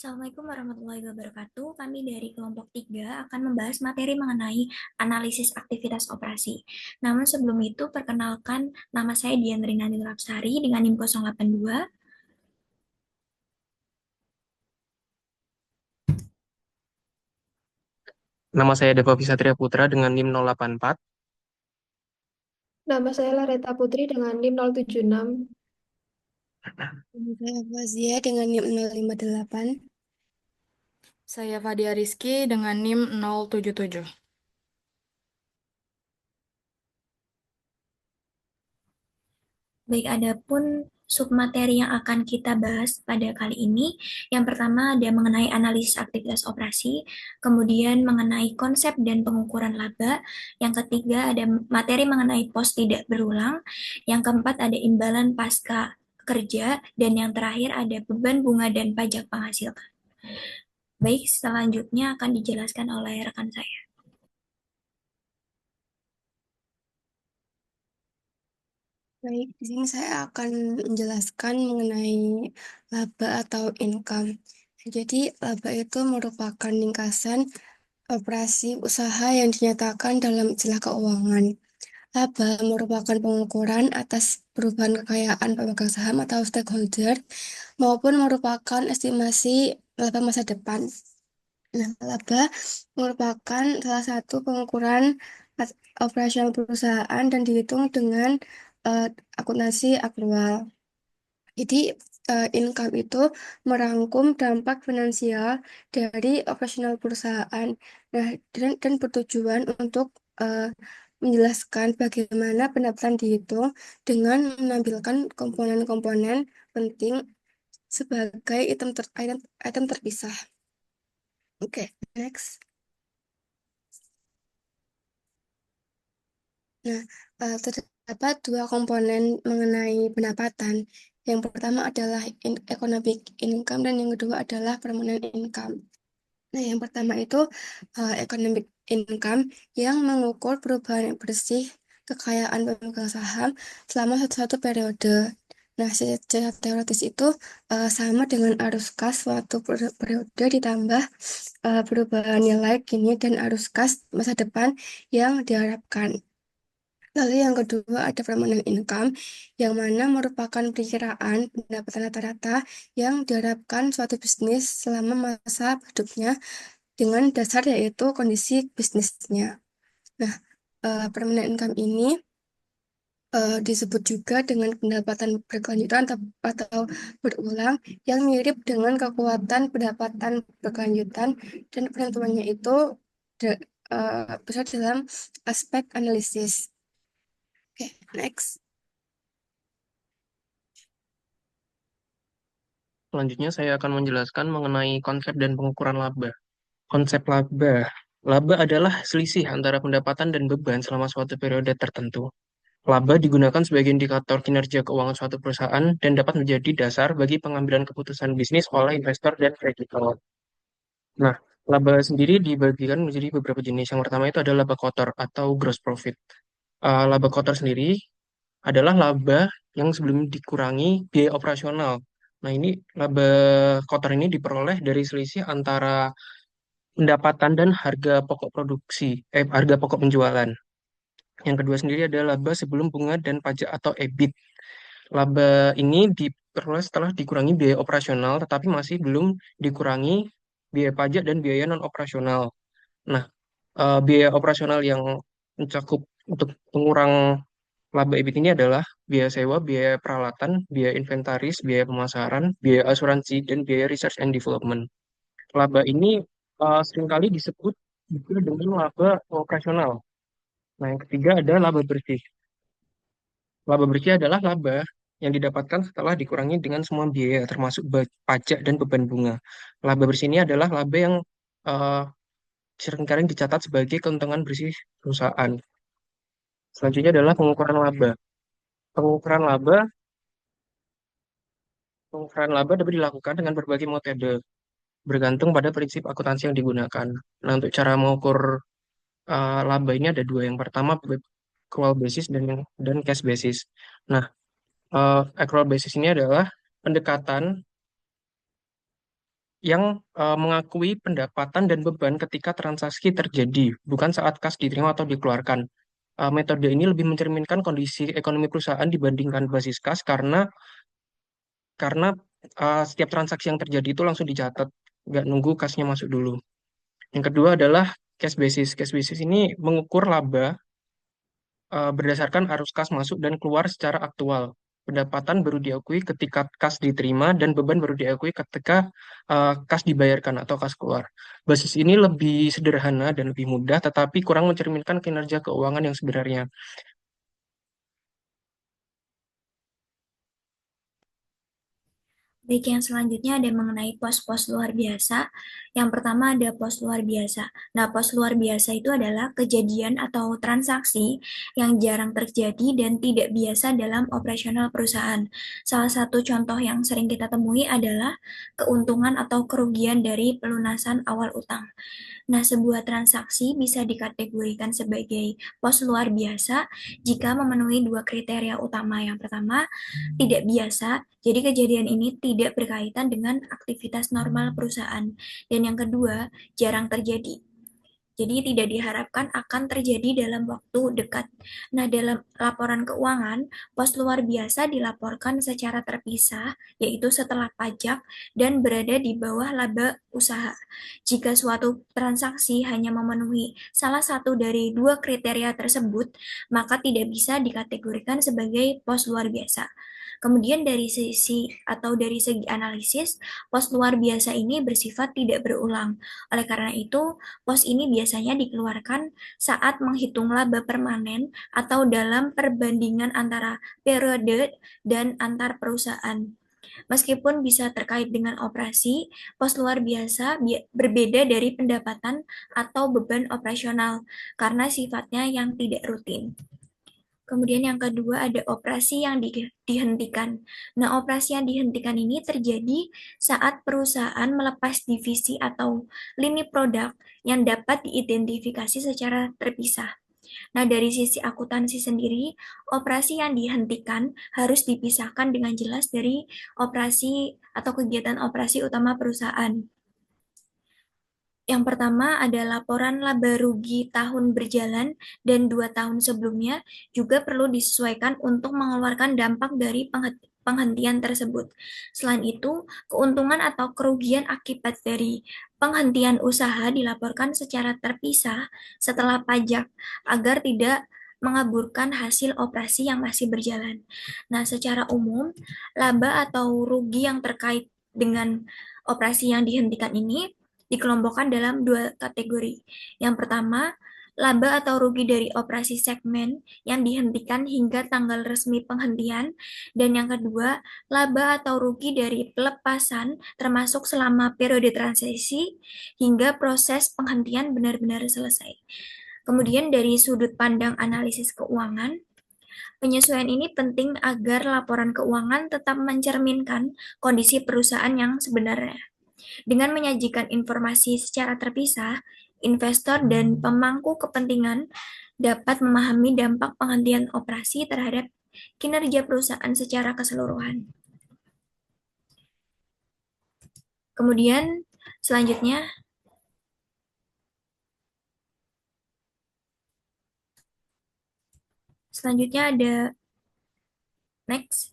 Assalamualaikum warahmatullahi wabarakatuh. Kami dari kelompok 3 akan membahas materi mengenai analisis aktivitas operasi. Namun sebelum itu, perkenalkan nama saya Dian Rina Lapsari dengan NIM 082. Nama saya Deva Visatria Putra dengan NIM 084. Nama saya Lareta Putri dengan NIM 076. Nama saya Fazia dengan NIM 058. Saya Fadia Rizky dengan NIM 077. Baik, adapun submateri yang akan kita bahas pada kali ini, yang pertama ada mengenai analisis aktivitas operasi, kemudian mengenai konsep dan pengukuran laba, yang ketiga ada materi mengenai pos tidak berulang, yang keempat ada imbalan pasca kerja, dan yang terakhir ada beban bunga dan pajak penghasilan. Baik, selanjutnya akan dijelaskan oleh rekan saya. Baik, di sini saya akan menjelaskan mengenai laba atau income. Jadi, laba itu merupakan ringkasan operasi usaha yang dinyatakan dalam istilah keuangan. Laba merupakan pengukuran atas perubahan kekayaan pemegang saham atau stakeholder maupun merupakan estimasi laba masa depan. Nah, laba merupakan salah satu pengukuran operasional perusahaan dan dihitung dengan eh, akuntansi akrual. Jadi, income itu merangkum dampak finansial dari operasional perusahaan. Nah, dan bertujuan untuk eh, menjelaskan bagaimana pendapatan dihitung dengan menampilkan komponen-komponen penting sebagai item terpisah. Oke, next. Nah, terdapat dua komponen mengenai pendapatan. Yang pertama adalah economic income dan yang kedua adalah permanent income. Nah, yang pertama itu economic income yang mengukur perubahan yang bersih kekayaan pemegang saham selama satu periode. Nah, secara teoritis itu sama dengan arus kas suatu periode ditambah perubahan nilai kini dan arus kas masa depan yang diharapkan. Lalu yang kedua ada permanent income, yang mana merupakan perkiraan pendapatan rata-rata yang diharapkan suatu bisnis selama masa hidupnya dengan dasar yaitu kondisi bisnisnya. Nah, permanent income ini disebut juga dengan pendapatan berkelanjutan atau berulang yang mirip dengan kekuatan pendapatan berkelanjutan dan penentuannya itu besar dalam aspek analisis. Oke, next. Selanjutnya saya akan menjelaskan mengenai konsep dan pengukuran laba. Konsep laba. Laba adalah selisih antara pendapatan dan beban selama suatu periode tertentu. Laba digunakan sebagai indikator kinerja keuangan suatu perusahaan dan dapat menjadi dasar bagi pengambilan keputusan bisnis oleh investor dan kreditor. Nah, laba sendiri dibagikan menjadi beberapa jenis. Yang pertama itu adalah laba kotor atau gross profit. Laba kotor sendiri adalah laba yang sebelum dikurangi biaya operasional. Nah, ini laba kotor ini diperoleh dari selisih antara pendapatan dan harga pokok harga pokok penjualan. Yang kedua sendiri adalah laba sebelum bunga dan pajak atau EBIT. Laba ini diperoleh setelah dikurangi biaya operasional, tetapi masih belum dikurangi biaya pajak dan biaya non operasional. Nah, biaya operasional yang mencakup untuk pengurang laba EBIT ini adalah biaya sewa, biaya peralatan, biaya inventaris, biaya pemasaran, biaya asuransi, dan biaya research and development. Laba ini seringkali disebut juga dengan laba operasional. Nah, yang ketiga ada laba bersih. Laba bersih adalah laba yang didapatkan setelah dikurangi dengan semua biaya, termasuk pajak dan beban bunga. Laba bersih ini adalah laba yang eh, seringkali dicatat sebagai keuntungan bersih perusahaan. Selanjutnya adalah pengukuran laba. Pengukuran laba Pengukuran laba dapat dilakukan dengan berbagai metode, bergantung pada prinsip akuntansi yang digunakan. Nah, untuk cara mengukur laba ini ada dua. Yang pertama, accrual basis dan cash basis. Nah, accrual basis ini adalah pendekatan yang mengakui pendapatan dan beban ketika transaksi terjadi, bukan saat kas diterima atau dikeluarkan. Metode ini lebih mencerminkan kondisi ekonomi perusahaan dibandingkan basis kas karena setiap transaksi yang terjadi itu langsung dicatat, nggak nunggu kasnya masuk dulu. Yang kedua adalah cash basis. Cash basis ini mengukur laba berdasarkan arus kas masuk dan keluar secara aktual. Pendapatan baru diakui ketika kas diterima dan beban baru diakui ketika kas dibayarkan atau kas keluar. Basis ini lebih sederhana dan lebih mudah, tetapi kurang mencerminkan kinerja keuangan yang sebenarnya. Baik, yang selanjutnya ada mengenai pos-pos luar biasa. Yang pertama ada pos luar biasa. Nah, pos luar biasa itu adalah kejadian atau transaksi yang jarang terjadi dan tidak biasa dalam operasional perusahaan. Salah satu contoh yang sering kita temui adalah keuntungan atau kerugian dari pelunasan awal utang. Nah, sebuah transaksi bisa dikategorikan sebagai pos luar biasa jika memenuhi dua kriteria utama. Yang pertama, tidak biasa, jadi kejadian ini tidak berkaitan dengan aktivitas normal perusahaan. Dan yang kedua, jarang terjadi. Jadi tidak diharapkan akan terjadi dalam waktu dekat. Nah, dalam laporan keuangan, pos luar biasa dilaporkan secara terpisah, yaitu setelah pajak dan berada di bawah laba usaha. Jika suatu transaksi hanya memenuhi salah satu dari dua kriteria tersebut, maka tidak bisa dikategorikan sebagai pos luar biasa. Kemudian dari segi analisis, pos luar biasa ini bersifat tidak berulang. Oleh karena itu, pos ini biasanya dikeluarkan saat menghitung laba permanen atau dalam perbandingan antara periode dan antar perusahaan. Meskipun bisa terkait dengan operasi, pos luar biasa berbeda dari pendapatan atau beban operasional karena sifatnya yang tidak rutin. Kemudian yang kedua ada operasi yang dihentikan. Nah, operasi yang dihentikan ini terjadi saat perusahaan melepas divisi atau lini produk yang dapat diidentifikasi secara terpisah. Nah, dari sisi akuntansi sendiri, operasi yang dihentikan harus dipisahkan dengan jelas dari operasi atau kegiatan operasi utama perusahaan. Yang pertama ada laporan laba rugi tahun berjalan dan 2 tahun sebelumnya juga perlu disesuaikan untuk mengeluarkan dampak dari penghentian tersebut. Selain itu, keuntungan atau kerugian akibat dari penghentian usaha dilaporkan secara terpisah setelah pajak agar tidak mengaburkan hasil operasi yang masih berjalan. Nah, secara umum, laba atau rugi yang terkait dengan operasi yang dihentikan ini dikelompokkan dalam dua kategori. Yang pertama, laba atau rugi dari operasi segmen yang dihentikan hingga tanggal resmi penghentian, dan yang kedua, laba atau rugi dari pelepasan termasuk selama periode transisi hingga proses penghentian benar-benar selesai. Kemudian dari sudut pandang analisis keuangan, penyesuaian ini penting agar laporan keuangan tetap mencerminkan kondisi perusahaan yang sebenarnya. Dengan menyajikan informasi secara terpisah, investor dan pemangku kepentingan dapat memahami dampak penghentian operasi terhadap kinerja perusahaan secara keseluruhan. Kemudian selanjutnya ada next.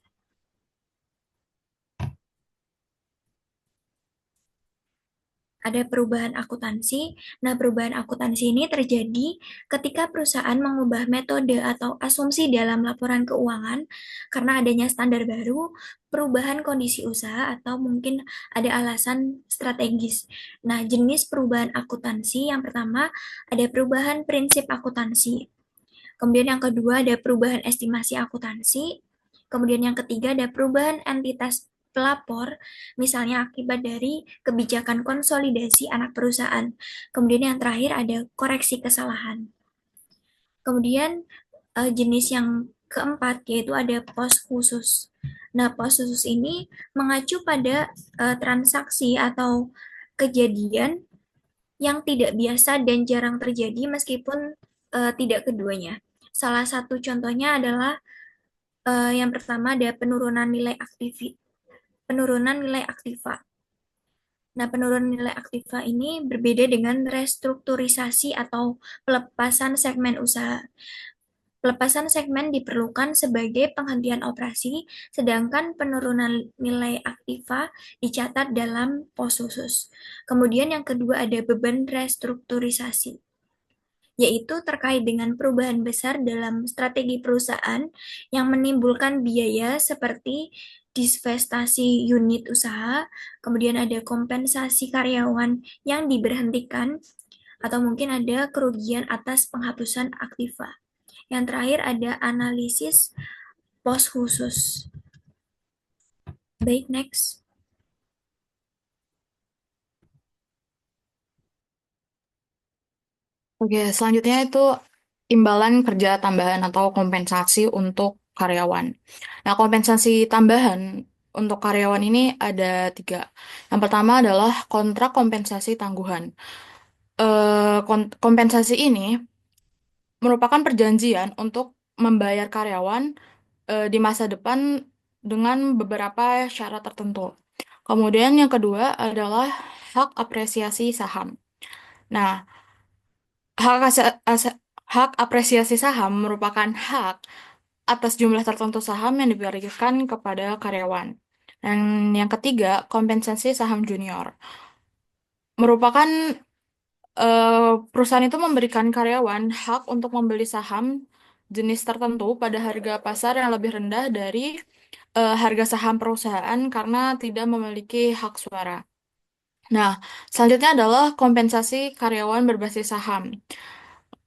Ada perubahan akuntansi. Nah, perubahan akuntansi ini terjadi ketika perusahaan mengubah metode atau asumsi dalam laporan keuangan karena adanya standar baru, perubahan kondisi usaha, atau mungkin ada alasan strategis. Nah, jenis perubahan akuntansi yang pertama ada perubahan prinsip akuntansi. Kemudian yang kedua ada perubahan estimasi akuntansi. Kemudian yang ketiga ada perubahan entitas pelapor, misalnya akibat dari kebijakan konsolidasi anak perusahaan. Kemudian yang terakhir ada koreksi kesalahan. Kemudian jenis yang keempat yaitu ada pos khusus. Nah, pos khusus ini mengacu pada transaksi atau kejadian yang tidak biasa dan jarang terjadi meskipun tidak keduanya. Salah satu contohnya adalah yang pertama ada penurunan nilai aktiva. Nah, penurunan nilai aktiva ini berbeda dengan restrukturisasi atau pelepasan segmen usaha. Pelepasan segmen diperlukan sebagai penghentian operasi, sedangkan penurunan nilai aktiva dicatat dalam pos khusus. Kemudian yang kedua ada beban restrukturisasi, yaitu terkait dengan perubahan besar dalam strategi perusahaan yang menimbulkan biaya seperti divestasi unit usaha, kemudian ada kompensasi karyawan yang diberhentikan, atau mungkin ada kerugian atas penghapusan aktiva. Yang terakhir ada analisis pos khusus. Baik, next. Oke, selanjutnya itu imbalan kerja tambahan atau kompensasi untuk karyawan. Nah, kompensasi tambahan untuk karyawan ini ada 3. Yang pertama adalah kontrak kompensasi tangguhan. Kompensasi ini merupakan perjanjian untuk membayar karyawan di masa depan dengan beberapa syarat tertentu. Kemudian yang kedua adalah hak apresiasi saham. Nah, hak, hak apresiasi saham merupakan hak atas jumlah tertentu saham yang diberikan kepada karyawan. Dan yang ketiga, kompensasi saham junior. Merupakan perusahaan itu memberikan karyawan hak untuk membeli saham jenis tertentu pada harga pasar yang lebih rendah dari harga saham perusahaan karena tidak memiliki hak suara. Nah, selanjutnya adalah kompensasi karyawan berbasis saham.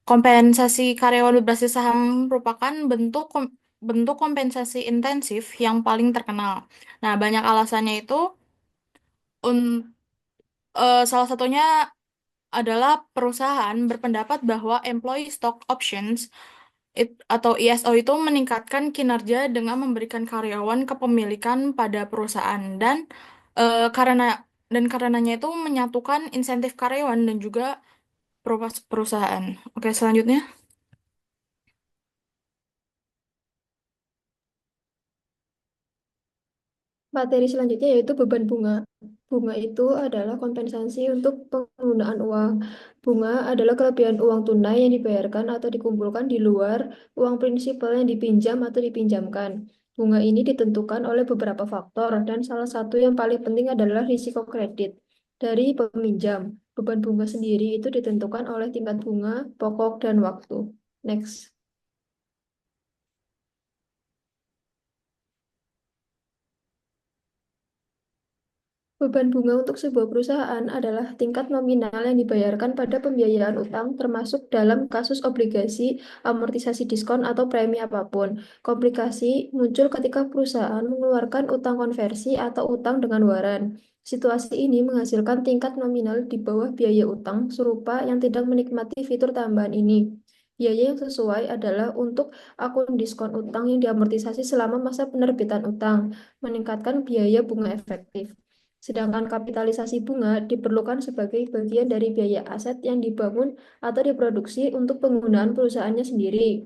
Kompensasi karyawan berbasis saham merupakan bentuk kompensasi intensif yang paling terkenal. Nah, banyak alasannya itu un- salah satunya adalah perusahaan berpendapat bahwa employee stock options atau ESO itu meningkatkan kinerja dengan memberikan karyawan kepemilikan pada perusahaan karena karenanya itu menyatukan insentif karyawan dan juga perusahaan. Oke, selanjutnya. Materi selanjutnya yaitu beban bunga. Bunga itu adalah kompensasi untuk penggunaan uang. Bunga adalah kelebihan uang tunai yang dibayarkan atau dikumpulkan di luar uang prinsipal yang dipinjam atau dipinjamkan. Bunga ini ditentukan oleh beberapa faktor dan salah satu yang paling penting adalah risiko kredit dari peminjam. Beban bunga sendiri itu ditentukan oleh tingkat bunga, pokok, dan waktu. Next. Beban bunga untuk sebuah perusahaan adalah tingkat nominal yang dibayarkan pada pembiayaan utang, termasuk dalam kasus obligasi, amortisasi diskon, atau premi apapun. Komplikasi muncul ketika perusahaan mengeluarkan utang konversi atau utang dengan waran. Situasi ini menghasilkan tingkat nominal di bawah biaya utang serupa yang tidak menikmati fitur tambahan ini. Biaya yang sesuai adalah untuk akun diskon utang yang diamortisasi selama masa penerbitan utang, meningkatkan biaya bunga efektif. Sedangkan kapitalisasi bunga diperlukan sebagai bagian dari biaya aset yang dibangun atau diproduksi untuk penggunaan perusahaannya sendiri.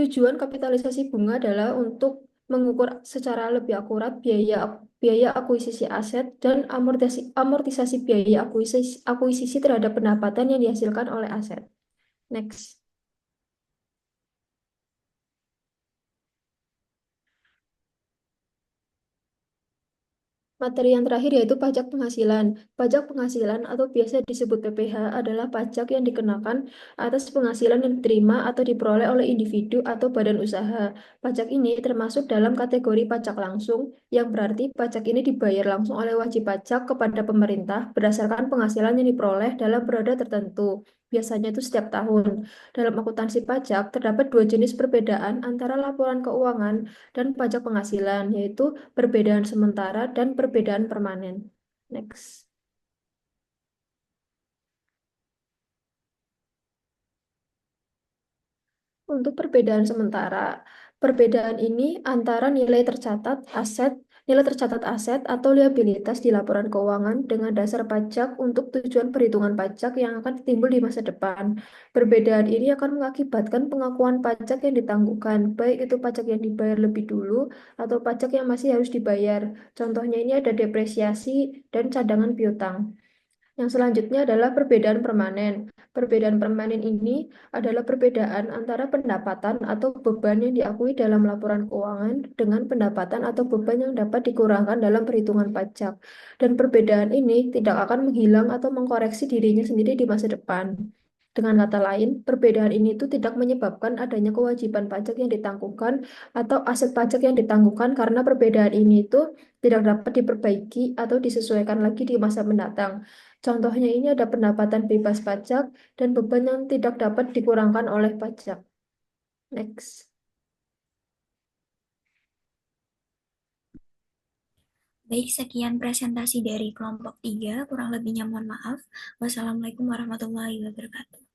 Tujuan kapitalisasi bunga adalah untuk mengukur secara lebih akurat biaya akuisisi aset dan amortisasi biaya akuisisi terhadap pendapatan yang dihasilkan oleh aset. Next. Materi yang terakhir yaitu pajak penghasilan. Pajak penghasilan atau biasa disebut PPh adalah pajak yang dikenakan atas penghasilan yang diterima atau diperoleh oleh individu atau badan usaha. Pajak ini termasuk dalam kategori pajak langsung, yang berarti pajak ini dibayar langsung oleh wajib pajak kepada pemerintah berdasarkan penghasilan yang diperoleh dalam periode tertentu. Biasanya itu setiap tahun. Dalam akuntansi pajak, terdapat 2 jenis perbedaan antara laporan keuangan dan pajak penghasilan, yaitu perbedaan sementara dan perbedaan permanen. Next. Untuk perbedaan sementara, perbedaan ini antara nilai tercatat aset nilai tercatat aset atau liabilitas di laporan keuangan dengan dasar pajak untuk tujuan perhitungan pajak yang akan timbul di masa depan. Perbedaan ini akan mengakibatkan pengakuan pajak yang ditangguhkan, baik itu pajak yang dibayar lebih dulu atau pajak yang masih harus dibayar. Contohnya ini ada depresiasi dan cadangan piutang. Yang selanjutnya adalah perbedaan permanen. Perbedaan permanen ini adalah perbedaan antara pendapatan atau beban yang diakui dalam laporan keuangan dengan pendapatan atau beban yang dapat dikurangkan dalam perhitungan pajak. Dan perbedaan ini tidak akan menghilang atau mengkoreksi dirinya sendiri di masa depan. Dengan kata lain, perbedaan ini itu tidak menyebabkan adanya kewajiban pajak yang ditangguhkan atau aset pajak yang ditangguhkan karena perbedaan ini itu tidak dapat diperbaiki atau disesuaikan lagi di masa mendatang. Contohnya ini ada pendapatan bebas pajak dan beban yang tidak dapat dikurangkan oleh pajak. Next. Baik, sekian presentasi dari kelompok 3. Kurang lebihnya mohon maaf. Wassalamualaikum warahmatullahi wabarakatuh.